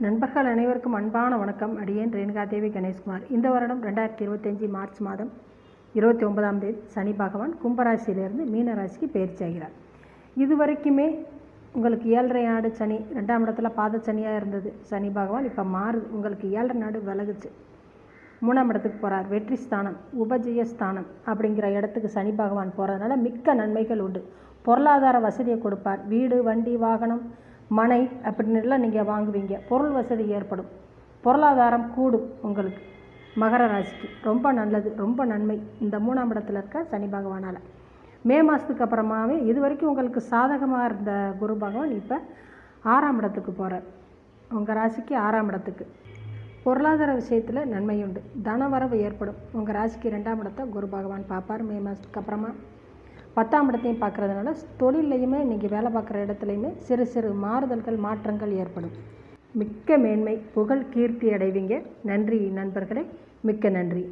நண்பர்கள் அனைவருக்கும் அன்பான வணக்கம். அடியேன் ரேணுகாதேவி கணேஷ்குமார். இந்த வருடம் 2025 மார்ச் மாதம் 29ஆம் தேதி சனி பகவான் கும்பராசியிலிருந்து மீன ராசிக்கு பயிற்சி ஆகிறார். இதுவரைக்குமே உங்களுக்கு 7.5 நாடு சனி 2ஆம் இடத்துல பாத சனியாக இருந்தது. சனி பகவான் இப்போ மாறுது, உங்களுக்கு 7.5 நாடு விலகுச்சு. 3ஆம் இடத்துக்கு போகிறார். வெற்றி ஸ்தானம், உபஜய ஸ்தானம் அப்படிங்கிற இடத்துக்கு சனி பகவான் போகிறதுனால மிக்க நன்மைகள் உண்டு. பொருளாதார வசதியை கொடுப்பார். வீடு, வண்டி, வாகனம், மனை அப்படின்னுலாம் நீங்கள் வாங்குவீங்க. பொருள் வசதி ஏற்படும். பொருளாதாரம் கூடும். உங்களுக்கு மகர ராசிக்கு ரொம்ப நல்லது, ரொம்ப நன்மை இந்த 3ஆம் இடத்துல இருக்க சனி பகவானால். மே மாதத்துக்கு அப்புறமாவே இது வரைக்கும் உங்களுக்கு சாதகமாக இருந்த குரு பகவான் இப்போ 6ஆம் இடத்துக்கு போகிறார். உங்கள் ராசிக்கு 6ஆம் இடத்துக்கு. பொருளாதார விஷயத்தில் நன்மையுண்டு, தனவரவு ஏற்படும். உங்கள் ராசிக்கு 2ஆம் இடத்தை குரு பகவான் பார்ப்பார். மே மாதத்துக்கு அப்புறமா 10ஆம் இடத்தையும் பார்க்குறதுனால தொழிலையுமே நீங்கள் வேலை பார்க்குற இடத்துலையுமே சிறு சிறு மாறுதல்கள், மாற்றங்கள் ஏற்படும். மிக்க மேன்மை, புகழ், கீர்த்தி அடைவீங்க. நன்றி நண்பர்களே, மிக்க நன்றி.